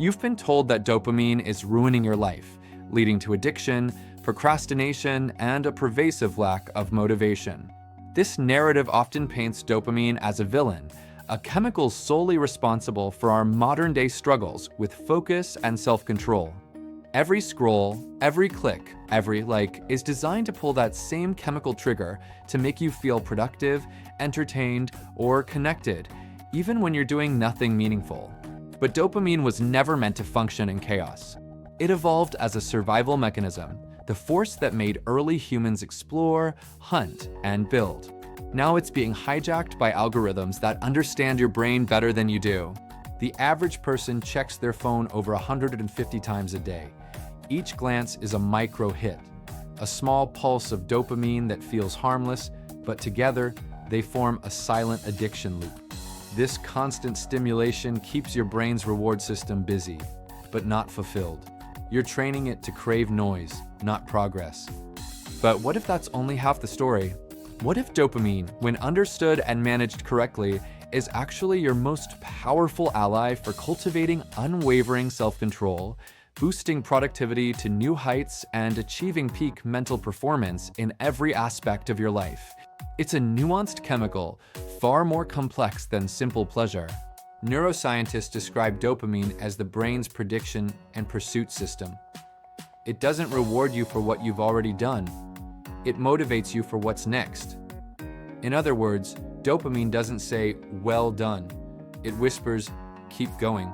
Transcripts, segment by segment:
You've been told that dopamine is ruining your life, leading to addiction, procrastination, and a pervasive lack of motivation. This narrative often paints dopamine as a villain, a chemical solely responsible for our modern-day struggles with focus and self-control. Every scroll, every click, every like is designed to pull that same chemical trigger to make you feel productive, entertained, or connected, even when you're doing nothing meaningful. But dopamine was never meant to function in chaos. It evolved as a survival mechanism, the force that made early humans explore, hunt, and build. Now it's being hijacked by algorithms that understand your brain better than you do. The average person checks their phone over 150 times a day. Each glance is a micro hit, a small pulse of dopamine that feels harmless, but together they form a silent addiction loop. This constant stimulation keeps your brain's reward system busy, but not fulfilled. You're training it to crave noise, not progress. But what if that's only half the story? What if dopamine, when understood and managed correctly, is actually your most powerful ally for cultivating unwavering self-control, boosting productivity to new heights, and achieving peak mental performance in every aspect of your life? It's a nuanced chemical, far more complex than simple pleasure. Neuroscientists describe dopamine as the brain's prediction and pursuit system. It doesn't reward you for what you've already done. It motivates you for what's next. In other words, dopamine doesn't say, "well done." It whispers, "keep going."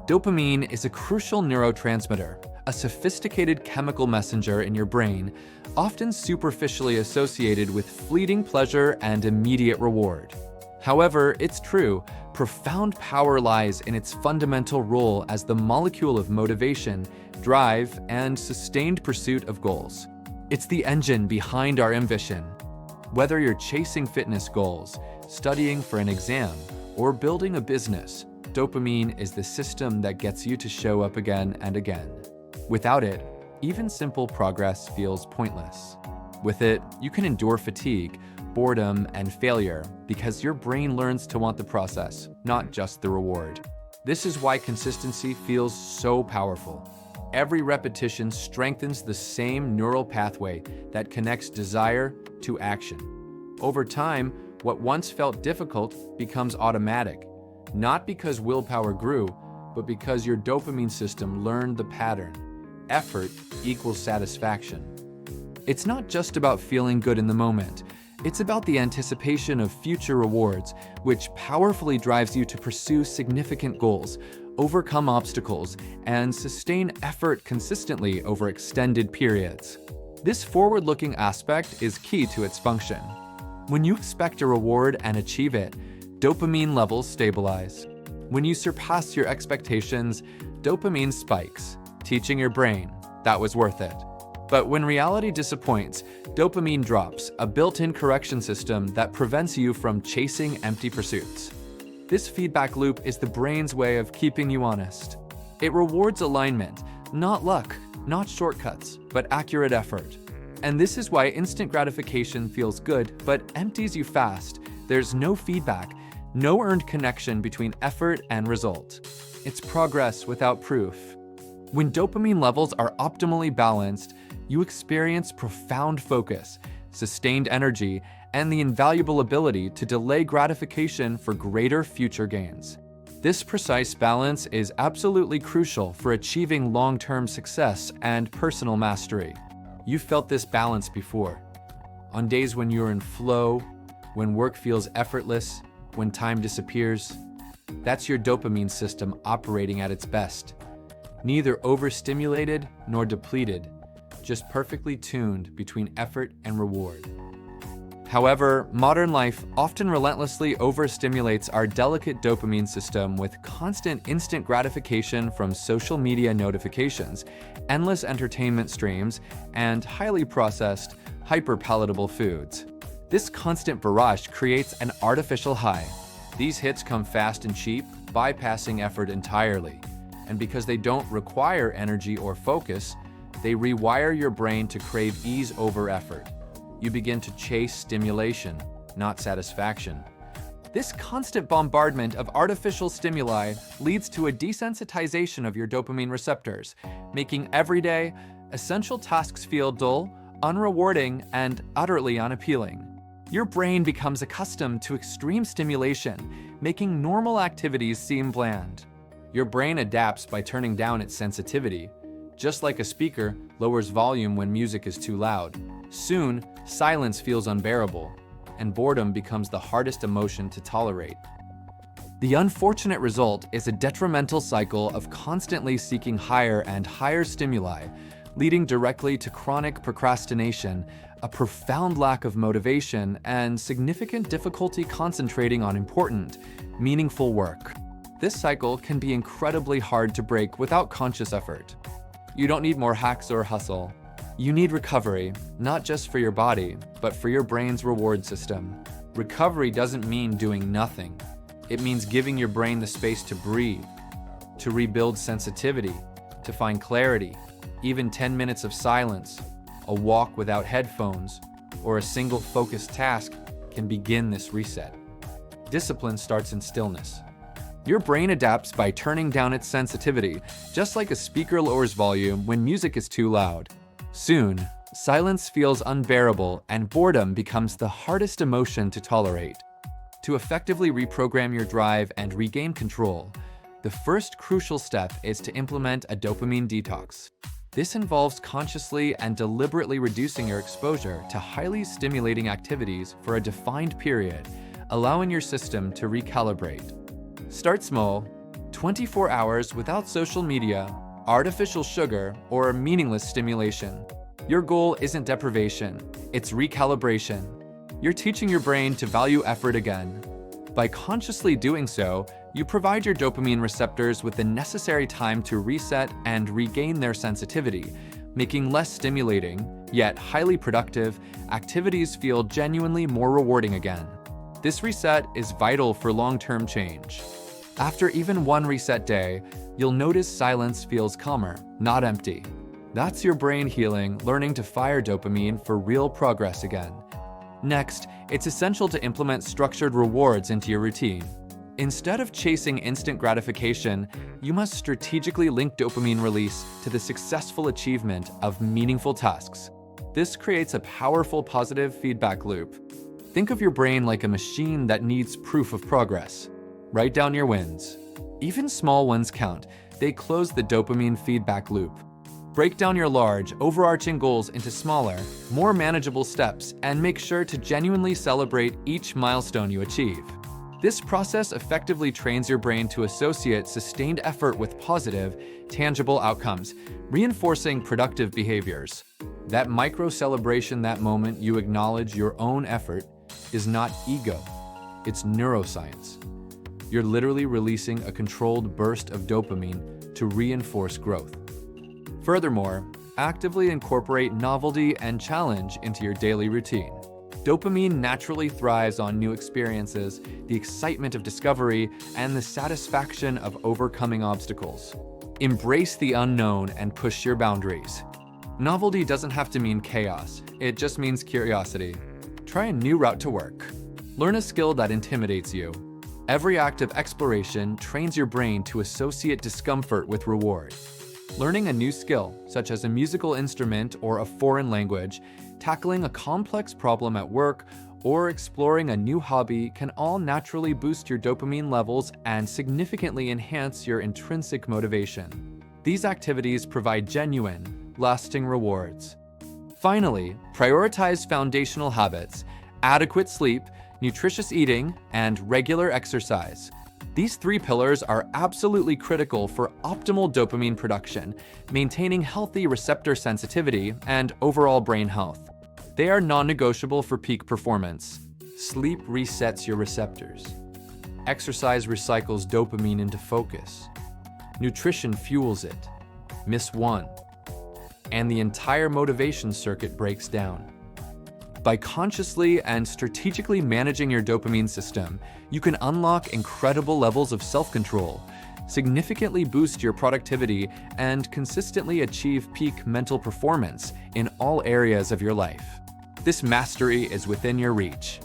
Dopamine is a crucial neurotransmitter, a sophisticated chemical messenger in your brain, often superficially associated with fleeting pleasure and immediate reward. However, it's true, profound power lies in its fundamental role as the molecule of motivation, drive, and sustained pursuit of goals. It's the engine behind our ambition. Whether you're chasing fitness goals, studying for an exam, or building a business, dopamine is the system that gets you to show up again and again. Without it, even simple progress feels pointless. With it, you can endure fatigue, boredom, and failure because your brain learns to want the process, not just the reward. This is why consistency feels so powerful. Every repetition strengthens the same neural pathway that connects desire to action. Over time, what once felt difficult becomes automatic, not because willpower grew, but because your dopamine system learned the pattern. Effort equals satisfaction. It's not just about feeling good in the moment. It's about the anticipation of future rewards, which powerfully drives you to pursue significant goals, overcome obstacles, and sustain effort consistently over extended periods. This forward-looking aspect is key to its function. When you expect a reward and achieve it, dopamine levels stabilize. When you surpass your expectations, dopamine spikes, teaching your brain that was worth it. But when reality disappoints, dopamine drops, a built-in correction system that prevents you from chasing empty pursuits. This feedback loop is the brain's way of keeping you honest. It rewards alignment, not luck, not shortcuts, but accurate effort. And this is why instant gratification feels good, but empties you fast. There's no feedback, no earned connection between effort and result. It's progress without proof. When dopamine levels are optimally balanced, you experience profound focus, sustained energy, and the invaluable ability to delay gratification for greater future gains. This precise balance is absolutely crucial for achieving long-term success and personal mastery. You've felt this balance before. On days when you're in flow, when work feels effortless, when time disappears, that's your dopamine system operating at its best. Neither overstimulated nor depleted, just perfectly tuned between effort and reward. However, modern life often relentlessly overstimulates our delicate dopamine system with constant instant gratification from social media notifications, endless entertainment streams, and highly processed, hyper-palatable foods. This constant barrage creates an artificial high. These hits come fast and cheap, bypassing effort entirely. And because they don't require energy or focus, they rewire your brain to crave ease over effort. You begin to chase stimulation, not satisfaction. This constant bombardment of artificial stimuli leads to a desensitization of your dopamine receptors, making everyday, essential tasks feel dull, unrewarding, and utterly unappealing. Your brain becomes accustomed to extreme stimulation, making normal activities seem bland. Your brain adapts by turning down its sensitivity. Just like a speaker lowers volume when music is too loud. Soon, silence feels unbearable, and boredom becomes the hardest emotion to tolerate. The unfortunate result is a detrimental cycle of constantly seeking higher and higher stimuli, leading directly to chronic procrastination, a profound lack of motivation, and significant difficulty concentrating on important, meaningful work. This cycle can be incredibly hard to break without conscious effort. You don't need more hacks or hustle. You need recovery, not just for your body, but for your brain's reward system. Recovery doesn't mean doing nothing. It means giving your brain the space to breathe, to rebuild sensitivity, to find clarity. Even 10 minutes of silence, a walk without headphones, or a single focused task can begin this reset. Discipline starts in stillness. Your brain adapts by turning down its sensitivity, just like a speaker lowers volume when music is too loud. Soon, silence feels unbearable and boredom becomes the hardest emotion to tolerate. To effectively reprogram your drive and regain control, the first crucial step is to implement a dopamine detox. This involves consciously and deliberately reducing your exposure to highly stimulating activities for a defined period, allowing your system to recalibrate. Start small, 24 hours without social media, artificial sugar, or meaningless stimulation. Your goal isn't deprivation, it's recalibration. You're teaching your brain to value effort again. By consciously doing so, you provide your dopamine receptors with the necessary time to reset and regain their sensitivity, making less stimulating, yet highly productive, activities feel genuinely more rewarding again. This reset is vital for long-term change. After even one reset day, you'll notice silence feels calmer, not empty. That's your brain healing, learning to fire dopamine for real progress again. Next, it's essential to implement structured rewards into your routine. Instead of chasing instant gratification, you must strategically link dopamine release to the successful achievement of meaningful tasks. This creates a powerful positive feedback loop. Think of your brain like a machine that needs proof of progress. Write down your wins. Even small ones count. They close the dopamine feedback loop. Break down your large, overarching goals into smaller, more manageable steps, and make sure to genuinely celebrate each milestone you achieve. This process effectively trains your brain to associate sustained effort with positive, tangible outcomes, reinforcing productive behaviors. That micro-celebration, that moment you acknowledge your own effort, is not ego, it's neuroscience. You're literally releasing a controlled burst of dopamine to reinforce growth. Furthermore, actively incorporate novelty and challenge into your daily routine. Dopamine naturally thrives on new experiences, the excitement of discovery, and the satisfaction of overcoming obstacles. Embrace the unknown and push your boundaries. Novelty doesn't have to mean chaos, it just means curiosity. Try a new route to work. Learn a skill that intimidates you. Every act of exploration trains your brain to associate discomfort with reward. Learning a new skill, such as a musical instrument or a foreign language, tackling a complex problem at work, or exploring a new hobby can all naturally boost your dopamine levels and significantly enhance your intrinsic motivation. These activities provide genuine, lasting rewards. Finally, prioritize foundational habits, adequate sleep, nutritious eating, and regular exercise. These three pillars are absolutely critical for optimal dopamine production, maintaining healthy receptor sensitivity, and overall brain health. They are non-negotiable for peak performance. Sleep resets your receptors. Exercise recycles dopamine into focus. Nutrition fuels it. Miss one, and the entire motivation circuit breaks down. By consciously and strategically managing your dopamine system, you can unlock incredible levels of self-control, significantly boost your productivity, and consistently achieve peak mental performance in all areas of your life. This mastery is within your reach.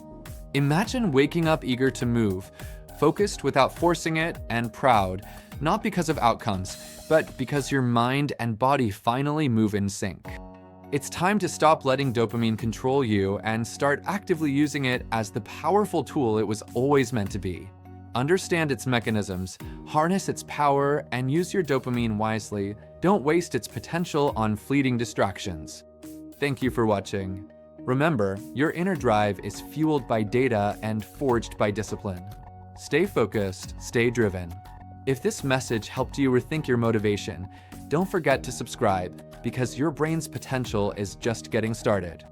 Imagine waking up eager to move, focused without forcing it, and proud, not because of outcomes, but because your mind and body finally move in sync. It's time to stop letting dopamine control you and start actively using it as the powerful tool it was always meant to be. Understand its mechanisms, harness its power, and use your dopamine wisely. Don't waste its potential on fleeting distractions. Thank you for watching. Remember, your inner drive is fueled by data and forged by discipline. Stay focused, stay driven. If this message helped you rethink your motivation, don't forget to subscribe, because your brain's potential is just getting started.